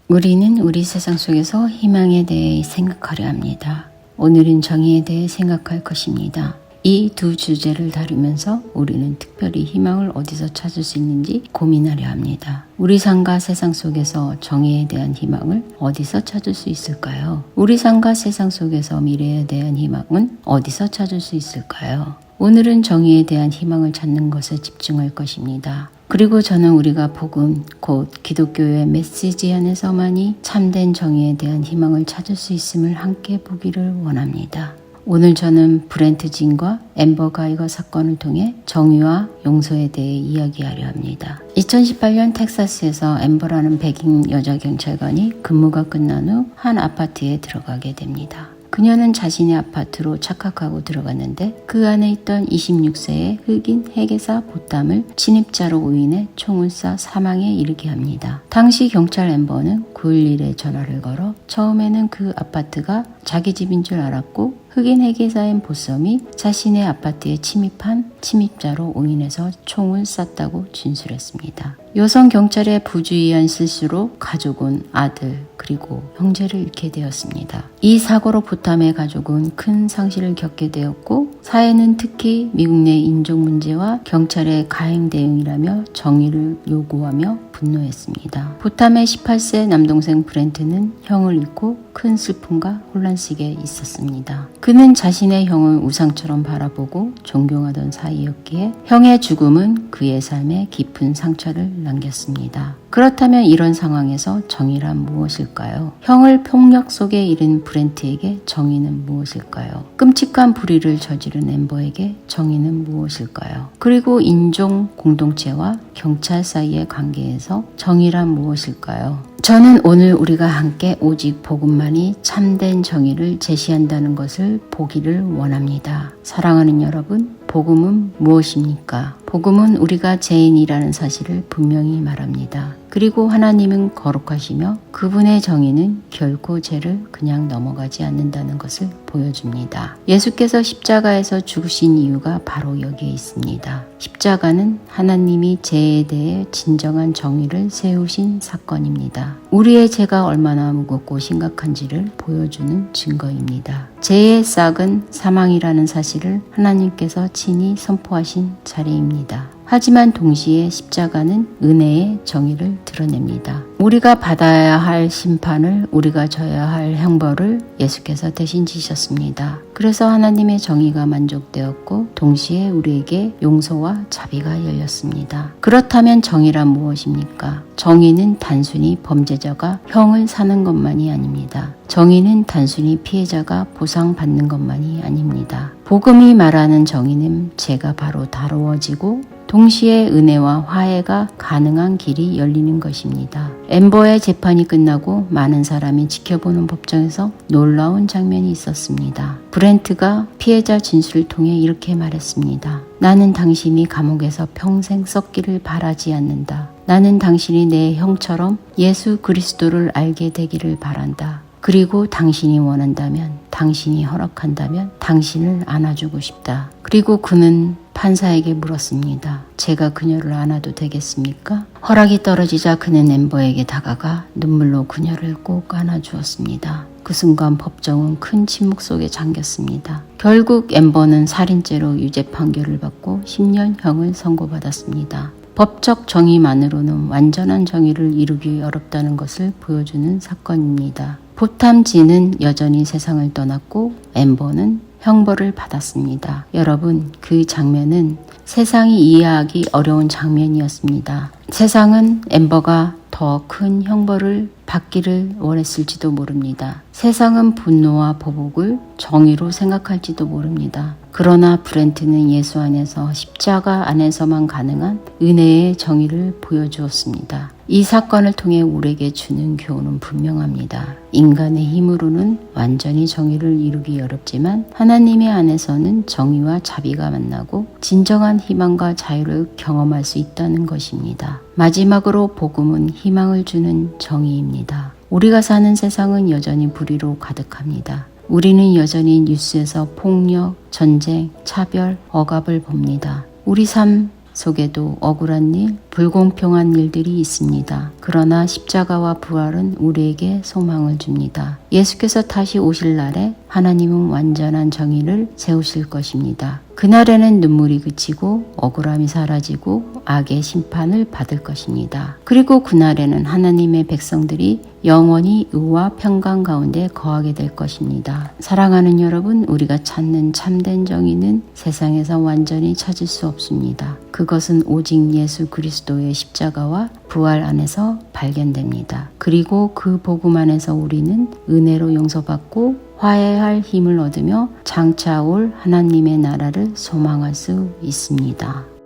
우리는 우리 세상 속에서 희망에 대해 생각하려 합니다. 오늘은 정의에 대해 생각할 것입니다. 이 두 주제를 다루면서 우리는 특별히 희망을 어디서 찾을 수 있는지 고민하려 합니다. 우리 삶과 세상 속에서 정의에 대한 희망을 어디서 찾을 수 있을까요? 우리 삶과 세상 속에서 미래에 대한 희망은 어디서 찾을 수 있을까요? 오늘은 정의에 대한 희망을 찾는 것에 집중할 것입니다. 그리고 저는 우리가 복음, 곧 기독교의 메시지 안에서만이 참된 정의에 대한 희망을 찾을 수 있음을 함께 보기를 원합니다. 오늘 저는 브렌트 진과 앰버 가이거 사건을 통해 정의와 용서에 대해 이야기하려 합니다. 2018년 텍사스에서 앰버라는 백인 여자 경찰관이 근무가 끝난 후 한 아파트에 들어가게 됩니다. 그녀는 자신의 아파트로 착각하고 들어갔는데 그 안에 있던 26세의 흑인 회계사 보탐을 침입자로 오인해 총을 쏴 사망에 이르게 합니다. 당시 경찰 앰버는 911에 전화를 걸어 처음에는 그 아파트가 자기 집인 줄 알았고 흑인 회계사인 보썸이 자신의 아파트에 침입한 침입자로 오인해서 총을 쐈다고 진술했습니다. 여성 경찰의 부주의한 실수로 가족은 아들 그리고 형제를 잃게 되었습니다. 이 사고로 보탐의 가족은 큰 상실을 겪게 되었고 사회는 특히 미국 내 인종 문제와 경찰의 가행 대응이라며 정의를 요구하며 분노했습니다. 보탐의 18세 남동생 브렌트는 형을 잃고 큰 슬픔과 혼란 속에 있었습니다. 그는 자신의 형을 우상처럼 바라보고 존경하던 사이였기에 형의 죽음은 그의 삶에 깊은 상처를 남겼습니다. 그렇다면 이런 상황에서 정의란 무엇일까요? 형을 폭력 속에 잃은 브렌트에게 정의는 무엇일까요? 끔찍한 불의를 저지른 앰버에게 정의는 무엇일까요? 그리고 인종 공동체와 경찰 사이의 관계에서 정의란 무엇일까요? 저는 오늘 우리가 함께 오직 복음만이 참된 정의를 제시한다는 것을 보기를 원합니다. 사랑하는 여러분, 복음은 무엇입니까? 복음은 우리가 죄인이라는 사실을 분명히 말합니다. 그리고 하나님은 거룩하시며 그분의 정의는 결코 죄를 그냥 넘어가지 않는다는 것을 보여줍니다. 예수께서 십자가에서 죽으신 이유가 바로 여기에 있습니다. 십자가는 하나님이 죄에 대해 진정한 정의를 세우신 사건입니다. 우리의 죄가 얼마나 무겁고 심각한지를 보여주는 증거입니다. 죄의 싹은 사망이라는 사실을 하나님께서 친히 선포하신 자리입니다. 하지만 동시에 십자가는 은혜의 정의를 드러냅니다. 우리가 받아야 할 심판을 우리가 져야 할 형벌을 예수께서 대신 지셨습니다. 그래서 하나님의 정의가 만족되었고 동시에 우리에게 용서와 자비가 열렸습니다. 그렇다면 정의란 무엇입니까? 정의는 단순히 범죄자가 형을 사는 것만이 아닙니다. 정의는 단순히 피해자가 보상받는 것만이 아닙니다. 복음이 말하는 정의는 죄가 바로 다루어지고 동시에 은혜와 화해가 가능한 길이 열리는 것입니다. 앰버의 재판이 끝나고 많은 사람이 지켜보는 법정에서 놀라운 장면이 있었습니다. 브렌트가 피해자 진술을 통해 이렇게 말했습니다. 나는 당신이 감옥에서 평생 썩기를 바라지 않는다. 나는 당신이 내 형처럼 예수 그리스도를 알게 되기를 바란다. 그리고 당신이 원한다면, 당신이 허락한다면 당신을 안아주고 싶다. 그리고 그는 판사에게 물었습니다. 제가 그녀를 안아도 되겠습니까? 허락이 떨어지자 그는 앰버에게 다가가 눈물로 그녀를 꼭 안아주었습니다. 그 순간 법정은 큰 침묵 속에 잠겼습니다. 결국 앰버는 살인죄로 유죄 판결을 받고 10년형을 선고받았습니다. 법적 정의만으로는 완전한 정의를 이루기 어렵다는 것을 보여주는 사건입니다. 보탐진은 여전히 세상을 떠났고 앰버는 형벌을 받았습니다. 여러분, 그 장면은 세상이 이해하기 어려운 장면이었습니다. 세상은 앰버가 더 큰 형벌을 받기를 원했을지도 모릅니다. 세상은 분노와 보복을 정의로 생각할지도 모릅니다. 그러나 브렌트는 예수 안에서 십자가 안에서만 가능한 은혜의 정의를 보여주었습니다. 이 사건을 통해 우리에게 주는 교훈은 분명합니다. 인간의 힘으로는 완전히 정의를 이루기 어렵지만 하나님의 안에서는 정의와 자비가 만나고 진정한 희망과 자유를 경험할 수 있다는 것입니다. 마지막으로 복음은 희망을 주는 정의입니다. 우리가 사는 세상은 여전히 불의로 가득합니다. 우리는 여전히 뉴스에서 폭력, 전쟁, 차별, 억압을 봅니다. 우리 삶 속에도 억울한 일, 불공평한 일들이 있습니다. 그러나 십자가와 부활은 우리에게 소망을 줍니다. 예수께서 다시 오실 날에 하나님은 완전한 정의를 세우실 것입니다. 그날에는 눈물이 그치고 억울함이 사라지고 악의 심판을 받을 것입니다. 그리고 그날에는 하나님의 백성들이 영원히 의와 평강 가운데 거하게 될 것입니다. 사랑하는 여러분, 우리가 찾는 참된 정의는 세상에서 완전히 찾을 수 없습니다. 그것은 오직 예수 그리스도의 십자가와 부활 안에서 발견됩니다. 그리고 그 복음 안에서 우리는 은혜로 용서받고 화해할 힘을 얻으며 장차 올 하나님의 나라를 소망할 수 있습니다.